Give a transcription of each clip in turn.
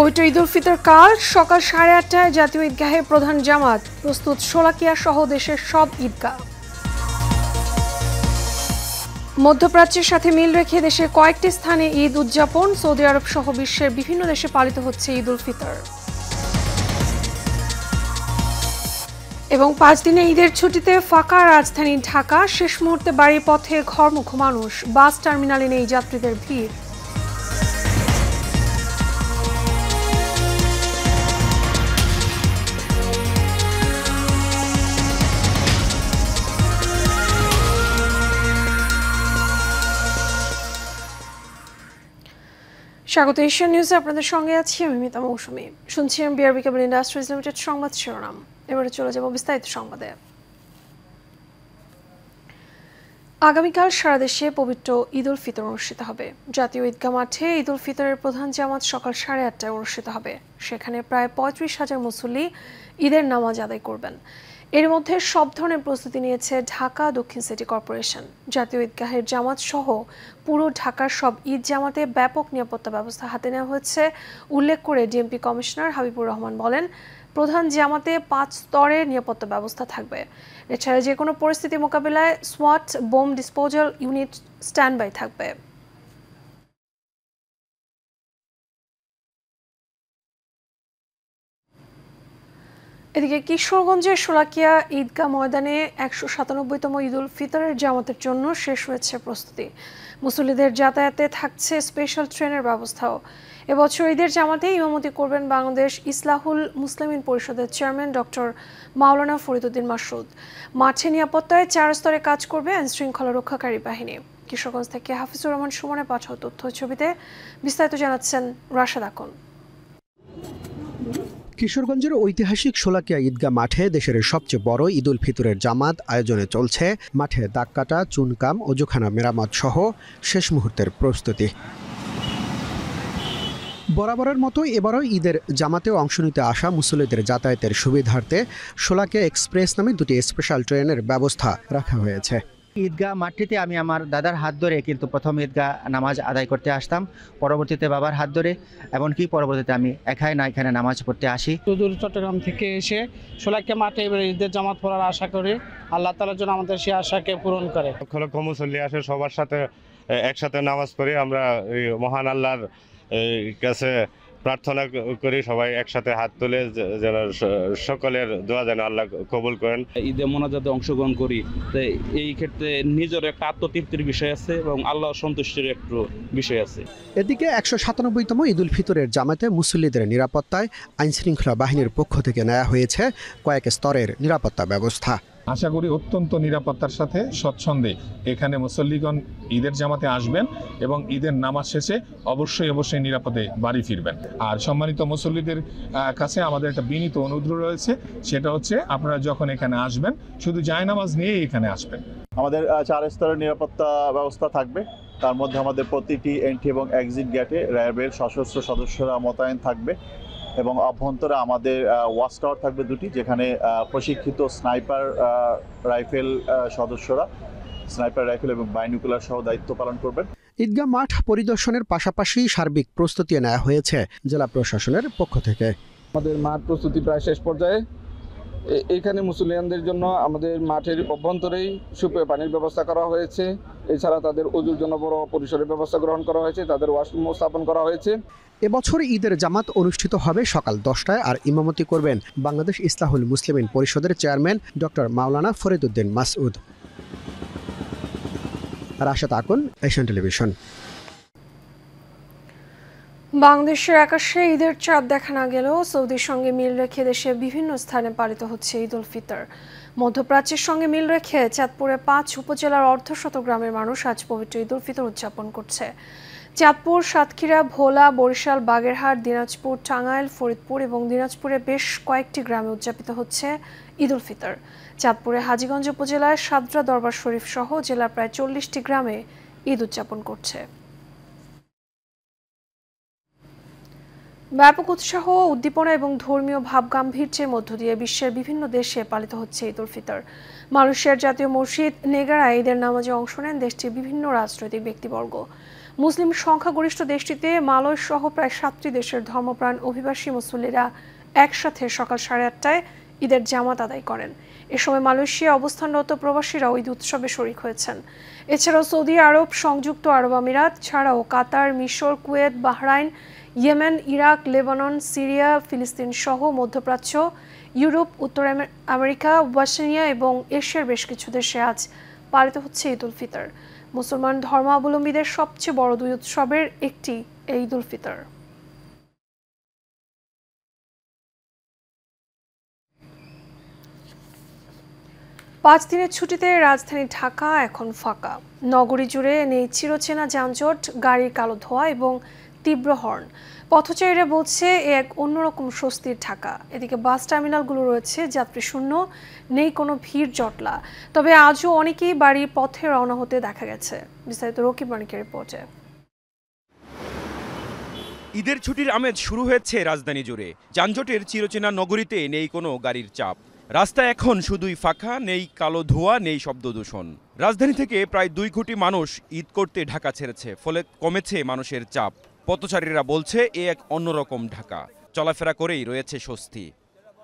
পবিত্র ঈদ উল ফিতর কাল সকাল 8:30টায় জাতীয় ঈদগাহে প্রধান জামাত, প্রস্তুত শোলাকিয়া সহ দেশের সব ঈদগাহ। মধ্যপ্রাচ্যের সাথে মিল রেখে দেশের কয়েকটি স্থানে ঈদ উদযাপন, সৌদি আরব সহ বিশ্বের বিভিন্ন দেশে পালিত হচ্ছে ঈদ উল ফিতর। এবং 5 দিনে ঈদের ছুটিতে ফাঁকা রাজধানী ঢাকা, শেষ মুহূর্তে বাড়ির পথে ঘরমুখ মানুষ, বাস টার্মিনালে নেই যাত্রীদের ভিড়। স্বাগত এশিয়ান নিউজে, আপনাদের সঙ্গে আছি আমি মিতা মৌসুমী। শুনছিলাম বিআরবি কেবল ইন্ডাস্ট্রিজ লিমিটেড সংবাদ শিরোনাম। এবারে চলে যাব বিস্তারিত সংবাদে। আগামীকাল সারা দেশে পবিত্র ঈদ উল ফিতর অনুষ্ঠিত হবে। জাতীয় ঈদগাহ মাঠে ঈদ উল ফিতরের প্রধান জামাত সকাল 8:30টায় অনুষ্ঠিত হবে। সেখানে প্রায় 35,000 মুসল্লি ঈদের নামাজ আদায় করবেন। এর মধ্যে সব ধরনের প্রস্তুতি নিয়েছে ঢাকা দক্ষিণ সিটি কর্পোরেশন। জাতীয় ঈদগাহের জামাত সহ পুরো ঢাকার সব ঈদ জামাতে ব্যাপক নিরাপত্তা ব্যবস্থা হাতে নেওয়া হয়েছে উল্লেখ করে ডিএমপি কমিশনার হাবিবুর রহমান বলেন, প্রধান জামাতে 5 স্তরের নিরাপত্তা ব্যবস্থা থাকবে। এছাড়া যে কোনো পরিস্থিতি মোকাবিলায় সোয়াট bomb disposal unit stand by থাকবে। এদিকে কিশোরগঞ্জের শোলাকিয়া ঈদগাহ ময়দানে 197তম ঈদ উল ফিতরের জামাতের জন্য শেষ হয়েছে প্রস্তুতি। মুসল্লিদের যাতায়াতে থাকছে স্পেশাল ট্রেনের ব্যবস্থাও। এবছর ঈদের জামাতে ইমামতি করবেন বাংলাদেশ ইসলাহুল মুসলিমিন পরিষদের চেয়ারম্যান ডক্টর মাওলানা ফরিদউদ্দিন মাসউদ। মাঠে নিরাপত্তায় 4 স্তরে কাজ করবে আইনশৃঙ্খলা রক্ষাকারী বাহিনী। কিশোরগঞ্জ থেকে হাফিজুর রহমান সুমনের পাঠানো তথ্য ছবিতে বিস্তারিত জানাচ্ছেন রাশেদ আকন। কিশোরগঞ্জের ঐতিহাসিক শোলাকিয়া ঈদগাহ মাঠে দেশের সবচেয়ে বড় ঈদ উল ফিতরের জামাত আয়োজনে চলছে মাঠে দাগ কাটা, চুনকাম, অজুখানা মেরামত সহ শেষ মুহূর্তের প্রস্তুতি। বরাবরের মতো এবারও ঈদের জামাতেও অংশ নিতে আসা মুসল্লিদের যাতায়াতের সুবিধার্থে শোলাকিয়া এক্সপ্রেস নামে 2টি স্পেশাল ট্রেনের ব্যবস্থা রাখা হয়েছে। ঈদগাহ মাঠটিতে আমি আমার দাদার হাত ধরে কিন্তু প্রথম ঈদগাহ নামাজ আদায় করতে আসতাম, পরবর্তীতে বাবার হাত ধরে, এমনকি পরবর্তীতে আমি একাই না এখানে নামাজ পড়তে আসি। সুদূর চট্টগ্রাম থেকে এসে শোলাকিয়া মাঠে এবার ঈদের জামাত পড়ার আশা করি। আল্লাহ তাআলার জন্য আমাদের সেই আশাকে পূরণ করে। লক্ষ লক্ষ মুসল্লি আসে, সবার সাথে একসাথে নামাজ পড়ি। আমরা মহান আল্লাহর কাছে প্রার্থনা করি সবাই একসাথে হাত তুলে যেন সকলের দোয়া যেন আল্লাহ কবুল করেন। ঈদে মোনাজাতে অংশগ্রহণ করি, তাই এই ক্ষেত্রে নিজের একটা আত্মতৃপ্তির বিষয় আছে এবং আল্লাহ সন্তুষ্টির একটু বিষয় আছে। এদিকে 197তম ঈদ উল ফিতরের জামাতে মুসল্লিদের নিরাপত্তায় আইনশৃঙ্খলা বাহিনীর পক্ষ থেকে নেওয়া হয়েছে কয়েক স্তরের নিরাপত্তা ব্যবস্থা। আশা করি অত্যন্ত নিরাপত্তার সাথে স্বচ্ছন্দে এখানে মুসল্লিগণ ঈদের জামাতে আসবেন এবং ঈদের নামাজ শেষে অবশ্যই নিরাপদে বাড়ি ফিরবেন। আর সম্মানিত মুসল্লিদের কাছে আমাদের একটা বিনীত অনুরোধ রয়েছে, সেটা হচ্ছে আপনারা যখন এখানে আসবেন শুধু জায়নামাজ নিয়েই এখানে আসবেন। আমাদের 4 স্তরের নিরাপত্তা ব্যবস্থা থাকবে। তার মধ্যে আমাদের প্রতিটি এন্ট্রি এবং এক্সিট গেটে র্যাবের সশস্ত্র সদস্যরা মোতায়েন থাকবে এবং অভ্যন্তরে আমাদের ওয়াচ টাওয়ার থাকবে 2টি, যেখানে প্রশিক্ষিত স্নাইপার রাইফেল সদস্যরা স্নাইপার রাইফেল এবং বাইনোকুলার সহ দায়িত্ব পালন করবেন। ঈদগাহ মাঠ পরিদর্শনের পাশাপাশি সার্বিক প্রস্তুতি নেওয়া হয়েছে জেলা প্রশাসনের পক্ষ থেকে। আমাদের মাঠ প্রস্তুতি প্রায় শেষ পর্যায়ে। এইখানে মুসলিয়ানদের জন্য আমাদের মাঠের অভ্যন্তরেই সুপেয় পানির ব্যবস্থা করা হয়েছে। এছাড়া তাদের ওযুর জন্য বড় পরিসরের ব্যবস্থা গ্রহণ করা হয়েছে, তাদের ওয়াশরুম স্থাপন করা হয়েছে। এবছর ঈদের জামাত অনুষ্ঠিত হবে সকাল 10টায় আর ইমামতি করবেন বাংলাদেশ ইসলাহুল মুসলিমিন পরিষদের চেয়ারম্যান ডক্টর মাওলানা ফরিদউদ্দিন মাসউদ। Rashed Akon, Asian television. বাংলাদেশের আকাশে ঈদের চাঁদ দেখা না গেলেও সৌদির সঙ্গে মিল রেখে দেশে বিভিন্ন স্থানে পালিত হচ্ছে ঈদ উল ফিতর। মধ্যপ্রাচ্যের সঙ্গে মিল রেখে চাঁদপুরে 5 উপজেলার অর্ধশত গ্রামের মানুষ আজ পবিত্র ঈদ উল ফিতর উদযাপন করছে। চাঁদপুর, সাতক্ষীরা, ভোলা, বরিশাল, বাগেরহাট, দিনাজপুর, টাঙ্গাইল, ফরিদপুর এবং দিনাজপুরে বেশ কয়েকটি গ্রামে উদযাপিত হচ্ছে ঈদ উল ফিতর। চাঁদপুরে হাজীগঞ্জ উপজেলায় সাদরা দরবার শরীফ সহ জেলার প্রায় 40টি গ্রামে ঈদ উদযাপন করছে। ব্যাপক উৎসাহ, উদ্দীপনা এবং ধর্মীয় ভাবগাম্ভীর্যের মধ্য দিয়ে বিশ্বের বিভিন্ন দেশে পালিত হচ্ছে ঈদ উল ফিতর। মালয়েশিয়ার জাতীয় মসজিদ নেগারায় ঈদের নামাজে অংশ নেন দেশটির বিভিন্ন রাজনৈতিক ব্যক্তিবর্গ। মুসলিম সংখ্যাগরিষ্ঠ দেশটিতে মালয় সহ প্রায় 7টি দেশের ধর্মপ্রাণ অভিবাসী মুসল্লিরা একসাথে সকাল 8:30টায় ঈদের জামাত আদায় করেন। এ সময় মালয়েশিয়া অবস্থানরত প্রবাসীরাও ঈদ উৎসবে শরিক হয়েছেন। এছাড়াও সৌদি আরব, সংযুক্ত আরব আমিরাত ছাড়াও কাতার, মিশর, Kuwait, Bahrain, Yemen, Iraq, Lebanon, Syria, ফিলিস্তিন সহ মধ্যপ্রাচ্য, ইউরোপ, উত্তর আমেরিকা, ওয়াশিনিয়া এবং এশিয়ার বেশ কিছু দেশে আজ পালিত হচ্ছে ঈদ উল ফিতর। মুসলমান ধর্মাবলম্বীদের সবচেয়ে বড় দুই উৎসবের একটি ঈদ উল ফিতর। পাঁচ দিনের ছুটিতে রাজধানী ঢাকা এখন ফাঁকা। নগরী জুড়ে নেই চিরচেনা যানজট, গাড়ির কালো ধোঁয়া এবং তীব্র হর্ন। পথচারীরা বলছে এ এক অন্যরকম স্বস্তির ঢাকা। এদিকে বাস টার্মিনালগুলো রয়েছে যাত্রী শূন্য, নেই কোনো ভিড় জটলা। তবে আজও অনেকেই বাড়ির পথে রওনা হতে দেখা গেছে। বিস্তারিত রকিব মানিকের রিপোর্টে। ঈদের ছুটির আমেজ শুরু হয়েছে রাজধানী জুড়ে। যানজটের চিরচেনা নগরীতে নেই কোনো গাড়ির চাপ। রাস্তা এখন শুধুই ফাঁকা, নেই কালো ধোঁয়া, নেই শব্দ দূষণ। রাজধানী থেকে প্রায় 2 কোটি মানুষ ঈদ করতে ঢাকা ছেড়েছে, ফলে কমেছে মানুষের চাপ। পথচারীরা বলছে এ এক অন্যরকম ঢাকা, চলাফেরা করেই রয়েছে স্বস্তি।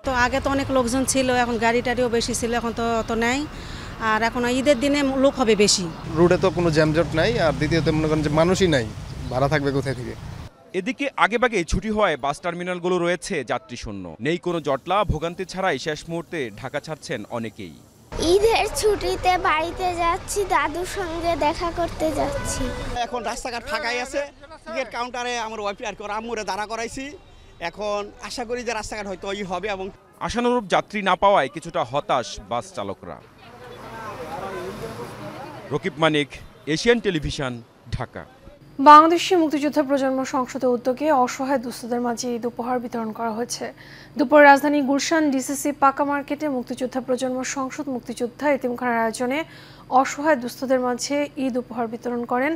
তো আগে তো অনেক লোকজন ছিল, এখন গাড়ি টাড়িও বেশি ছিল, এখন তো অত নাই। আর এখন ঈদের দিনে লোক হবে বেশি। রোডে তো কোনো জ্যামজট নাই, আর দ্বিতীয়ত মনে করেন যে মানুষই নাই, ভাড়া থাকবে কোথায় থেকে। এদিকে আগেভাগে ছুটি হওয়ায় বাস টার্মিনালগুলো রয়েছে যাত্রী শূন্য, নেই কোনো জটলা, ভোগান্তি ছাড়াই শেষ মুহূর্তে ঢাকা ছাড়ছেন অনেকেই। ঈদের ছুটিতে বাড়িতে যাচ্ছি, দাদুর সঙ্গে দেখা করতে যাচ্ছি। এখন রাস্তাঘাট ফাঁকাই আছে, টিকিট কাউন্টারে আমার ওয়াইফ আর আম্মুরে দাঁড়া করাইছি। এখন আশা করি যে রাস্তাঘাট হয়তো ওই হবে। এবং আশানুরূপ যাত্রী না পাওয়ায় কিছুটা হতাশ বাস চালকরা। রকিব মানিক, এশিয়ান টেলিভিশন, ঢাকা। বাংলাদেশি মুক্তিযোদ্ধা প্রজন্ম সংসদের উদ্যোগে অসহায় দুস্থদের মাঝে ঈদ উপহার বিতরণ করা হয়েছে। দুপুরে রাজধানী গুলশান ডিসিসি পাকা মার্কেটে মুক্তিযোদ্ধা প্রজন্ম সংসদ মুক্তিযোদ্ধা এতিমখানার আয়োজনে অসহায় দুস্থদের মাঝে ঈদ উপহার বিতরণ করেন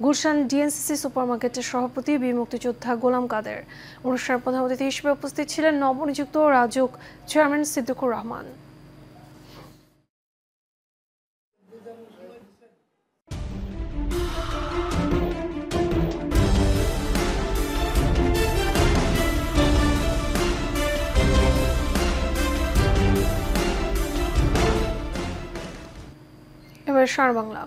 গুলশান ডিএনসিসি সুপারমার্কেটের সভাপতি বীর মুক্তিযোদ্ধা গোলাম কাদের। অনুষ্ঠানের প্রধান অতিথি হিসেবে উপস্থিত ছিলেন নবনিযুক্ত রাজউক চেয়ারম্যান সিদ্দিকুর রহমান। বাংলা।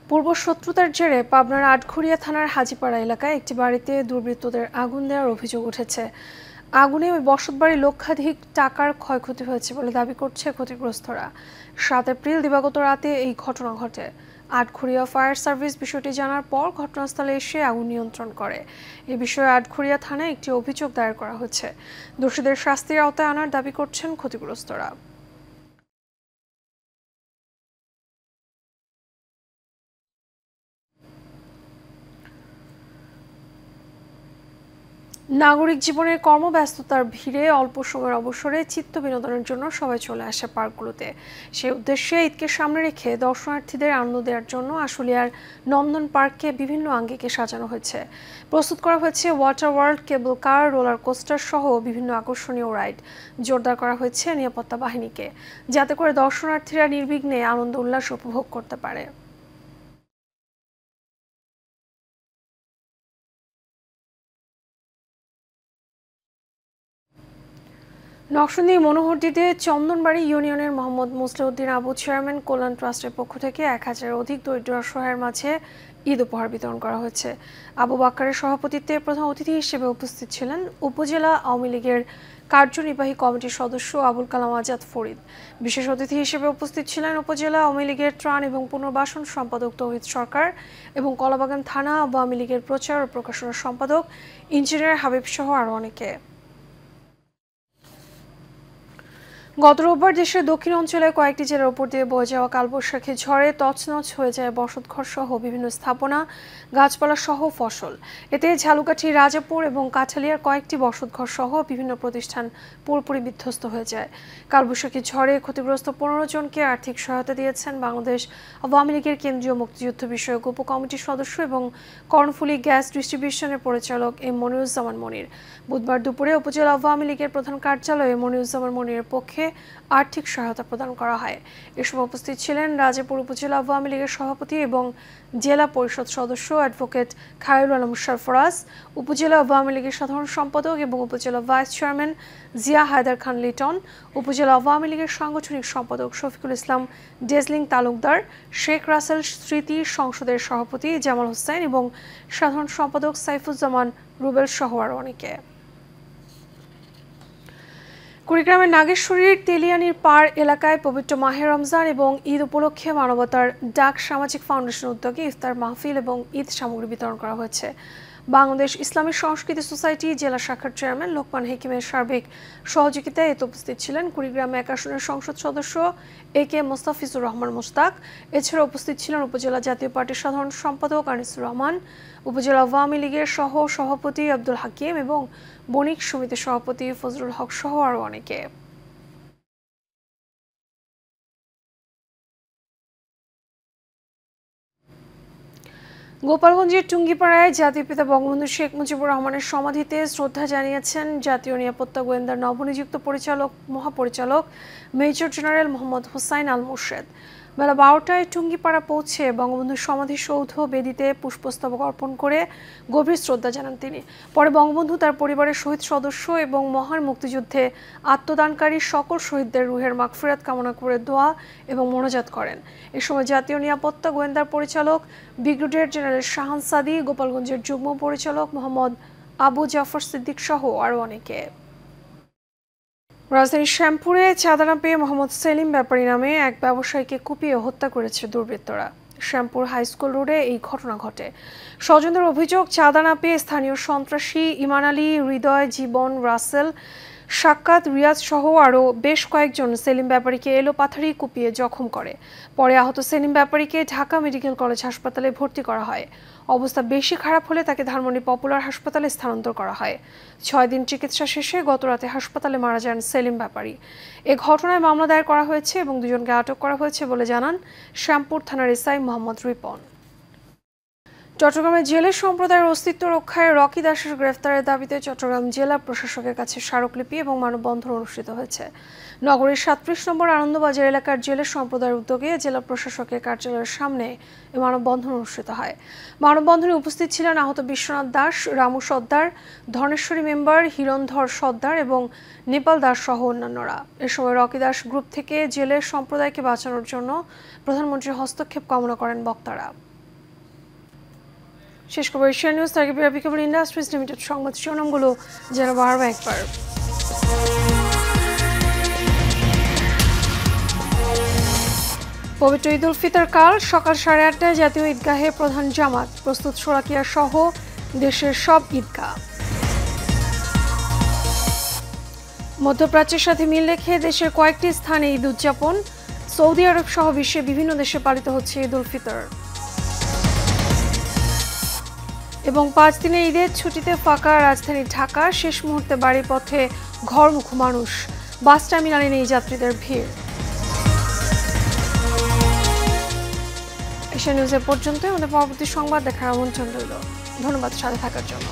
পূর্ব শত্রুতার জেরে পাবনার আটঘরিয়া থানার হাজিপাড়া এলাকায় একটি বাড়িতে দুর্বৃত্তদের আগুন দেওয়ার অভিযোগ উঠেছে। আগুনে ওই বসতবাড়ির লক্ষাধিক টাকার ক্ষয়ক্ষতি হয়েছে বলে দাবি করছে ক্ষতিগ্রস্তরা। 7 এপ্রিল দিবাগত রাতে এই ঘটনা ঘটে। আটঘরিয়া ফায়ার সার্ভিস বিষয়টি জানার পর ঘটনাস্থলে এসে আগুন নিয়ন্ত্রণ করে। এ বিষয়ে আটঘরিয়া থানায় একটি অভিযোগ দায়ের করা হয়েছে। দোষীদের শাস্তির আওতায় আনার দাবি করছেন ক্ষতিগ্রস্তরা। নাগরিক জীবনের কর্মব্যস্ততার ভিড়ে অল্প সময়ের অবসরে চিত্ত বিনোদনের জন্য সবাই চলে আসে পার্কগুলোতে। সেই উদ্দেশ্যে ঈদকে সামনে রেখে দর্শনার্থীদের আনন্দ দেওয়ার জন্য আশুলিয়ার নন্দন পার্ককে বিভিন্ন আঙ্গিকে সাজানো হয়েছে। প্রস্তুত করা হয়েছে ওয়াটার ওয়ার্ল্ড, কেবল কার, রোলার কোস্টার সহ বিভিন্ন আকর্ষণীয় রাইড। জোরদার করা হয়েছে নিরাপত্তা বাহিনীকে, যাতে করে দর্শনার্থীরা নির্বিঘ্নে আনন্দ উল্লাস উপভোগ করতে পারে। নকশন্দি মনোহরদীতে চন্দনবাড়ি ইউনিয়নের মোহাম্মদ মুসলিউদ্দিন আবু চেয়ারম্যান কল্যাণ ট্রাস্টের পক্ষ থেকে 1000-এর অধিক দরিদ্র অসহায়ের মাঝে ঈদ উপহার বিতরণ করা হয়েছে। আবু বাক্কারের সভাপতিত্বে প্রধান অতিথি হিসেবে উপস্থিত ছিলেন উপজেলা আওয়ামী লীগের কার্যনির্বাহী কমিটির সদস্য আবুল কালাম আজাদ ফরিদ। বিশেষ অতিথি হিসেবে উপস্থিত ছিলেন উপজেলা আওয়ামী লীগের ত্রাণ এবং পুনর্বাসন সম্পাদক তৌহিদ সরকার এবং কলাবাগান থানা আওয়ামী লীগের প্রচার ও প্রকাশনা সম্পাদক ইঞ্জিনিয়ার হাবিব সহ আরও অনেকে। গত রোববার দেশের দক্ষিণ অঞ্চলে কয়েকটি জেলার উপর দিয়ে বয়ে যাওয়া কালবৈশাখী ঝড়ে তছনছ হয়ে যায় বসতঘর সহ বিভিন্ন স্থাপনা, গাছপালা সহ ফসল। এতে ঝালকাঠি, রাজাপুর এবং কাঠালিয়ার কয়েকটি বসতঘর সহ বিভিন্ন প্রতিষ্ঠান পুরোপুরি বিধ্বস্ত হয়ে যায়। কালবৈশাখী ঝড়ে ক্ষতিগ্রস্ত 15 জনকে আর্থিক সহায়তা দিয়েছেন বাংলাদেশ আওয়ামী লীগের কেন্দ্রীয় মুক্তিযুদ্ধ বিষয়ক উপকমিটির সদস্য এবং কর্ণফুলী গ্যাস ডিস্ট্রিবিউশনের পরিচালক এম মনিরুজ্জামান মনির। বুধবার দুপুরে উপজেলা আওয়ামী লীগের প্রধান কার্যালয়ে মনিরুজ্জামান মনিরের পক্ষে আর্থিক সহায়তা প্রদান করা হয়। এ সময় উপস্থিত ছিলেন রাজাপুর উপজেলা আওয়ামী লীগের সভাপতি এবং জেলা পরিষদ সদস্য অ্যাডভোকেট খায়রুল আলম সরফরাজ, উপজেলা আওয়ামী লীগের সাধারণ সম্পাদক এবং উপজেলা ভাইস চেয়ারম্যান জিয়া হায়দার খান লিটন, উপজেলা আওয়ামী লীগের সাংগঠনিক সম্পাদক শফিকুল ইসলাম ডেজলিং তালুকদার, শেখ রাসেল স্মৃতি সংসদের সভাপতি জামাল হোসেন এবং সাধারণ সম্পাদক সাইফুজ্জামান রুবেল সহ আরও অনেকে। কুড়িগ্রামের নাগেশ্বরীর তেলিয়ানির পাড় এলাকায় পবিত্র মাহে রমজান এবং ঈদ উপলক্ষে মানবতার ডাক সামাজিক ফাউন্ডেশন উদ্যোগে ইফতার মাহফিল এবং ঈদ সামগ্রী বিতরণ করা হয়েছে। বাংলাদেশ ইসলামী সংস্কৃতি সোসাইটি জেলা শাখার চেয়ারম্যান লোকমান হেকিমের সার্বিক সহযোগিতায় এতে উপস্থিত ছিলেন কুড়িগ্রাম 1 আসনের সংসদ সদস্য এ কে মোস্তাফিজুর রহমান মোস্তাক। এছাড়া উপস্থিত ছিলেন উপজেলা জাতীয় পার্টির সাধারণ সম্পাদক আনিসুর রহমান, উপজেলা আওয়ামী লীগের সহ সভাপতি আব্দুল হাকিম এবং বণিক সমিতির সভাপতি ফজলুল হক সহ আরও অনেকে। গোপালগঞ্জের টুঙ্গিপাড়ায় জাতির পিতা বঙ্গবন্ধু শেখ মুজিবুর রহমানের সমাধিতে শ্রদ্ধা জানিয়েছেন জাতীয় নিরাপত্তা গোয়েন্দার নবনিযুক্ত মহাপরিচালক মেজর জেনারেল মোহাম্মদ হুসাইন আল মুর্শেদ। বেলা 12টায় টুঙ্গিপাড়া পৌঁছে বঙ্গবন্ধুর সমাধিসৌধ বেদিতে পুষ্পস্তবক অর্পণ করে গভীর শ্রদ্ধা জানান তিনি। পরে বঙ্গবন্ধু তার পরিবারের শহীদ সদস্য এবং মহান মুক্তিযুদ্ধে আত্মদানকারী সকল শহীদদের রুহের মাগফিরাত কামনা করে দোয়া এবং মোনাজাত করেন। এ সময় জাতীয় নিরাপত্তা গোয়েন্দার পরিচালক ব্রিগেডিয়ার জেনারেল শাহান সাদি, গোপালগঞ্জের যুগ্ম পরিচালক মোহাম্মদ আবু জাফর সিদ্দিক সহ আরও অনেকে। রাজধানীর শ্যামপুরে চাঁদা না পেয়ে মোহাম্মদ সেলিম ব্যাপারী নামে এক ব্যবসায়ীকে কুপিয়ে হত্যা করেছে দুর্বৃত্তরা। শ্যামপুর হাই স্কুল রোডে এই ঘটনা ঘটে। স্বজনদের অভিযোগ, চাঁদা না পেয়ে স্থানীয় সন্ত্রাসী ইমান আলী, হৃদয়, জীবন, রাসেল, সাক্কাত, রিয়াজ সহ আরও বেশ কয়েকজন সেলিম ব্যাপারীকে এলোপাথারি কুপিয়ে জখম করে। পরে আহত সেলিম ব্যাপারীকে ঢাকা মেডিকেল কলেজ হাসপাতালে ভর্তি করা হয়। অবস্থা বেশি খারাপ হলে তাকে ধানমন্ডি পপুলার হাসপাতালে স্থানান্তর করা হয়। 6 দিন চিকিৎসা শেষে গতরাতে হাসপাতালে মারা যান সেলিম ব্যাপারী। এ ঘটনায় মামলা দায়ের করা হয়েছে এবং 2 জনকে আটক করা হয়েছে বলে জানান শ্যামপুর থানার এসআই মোহাম্মদ রিপন। চট্টগ্রামে জেলে সম্প্রদায়ের অস্তিত্ব রক্ষায় রকি দাসের গ্রেফতারের দাবিতে চট্টগ্রাম জেলা প্রশাসকের কাছে স্মারকলিপি এবং মানববন্ধন অনুষ্ঠিত হয়েছে। নগরীর 37 নম্বর আনন্দবাজার এলাকার জেলে সম্প্রদায়ের উদ্যোগে জেলা প্রশাসকের কার্যালয়ের সামনে এই মানববন্ধন অনুষ্ঠিত হয়। মানববন্ধনে উপস্থিত ছিলেন আহত বিশ্বনাথ দাস, রামু সর্দার, ধনেশ্বরী মেম্বার, হিরণধর সর্দার এবং নেপাল দাস সহ অন্যান্যরা। এ সময় রকি দাস গ্রুপ থেকে জেলে সম্প্রদায়কে বাঁচানোর জন্য প্রধানমন্ত্রীর হস্তক্ষেপ কামনা করেন বক্তারা। শেষ খবর এশিয়া নিউজ থেকে বিআরপিকেবল ইন্ডাস্ট্রিজ লিমিটেড সংবাদ শিরোনামগুলো যেন বারবার একবার। পবিত্র ঈদ উল ফিতর কাল সকাল 8:30টায় জাতীয় ঈদগাহে প্রধান জামাত, প্রস্তুত শোলাকিয়া সহ দেশের সব ঈদগাহ। মধ্যপ্রাচ্যের সাথে মিল রেখে দেশের কয়েকটি স্থানে ঈদ উদযাপন, সৌদি আরব সহ বিশ্বের বিভিন্ন দেশে পালিত হচ্ছে ঈদ উল ফিতর। এবং 5 দিনের ঈদের ছুটিতে ফাঁকা রাজধানী ঢাকা, শেষ মুহূর্তে বাড়ির পথে ঘরমুখ মানুষ, বাস টার্মিনালে নেই যাত্রীদের ভিড়। এশিয়া নিউজের পর্যন্ত আমাদের পরবর্তী সংবাদ দেখার আমন্ত্রণ রইল। ধন্যবাদ সাথে থাকার জন্য।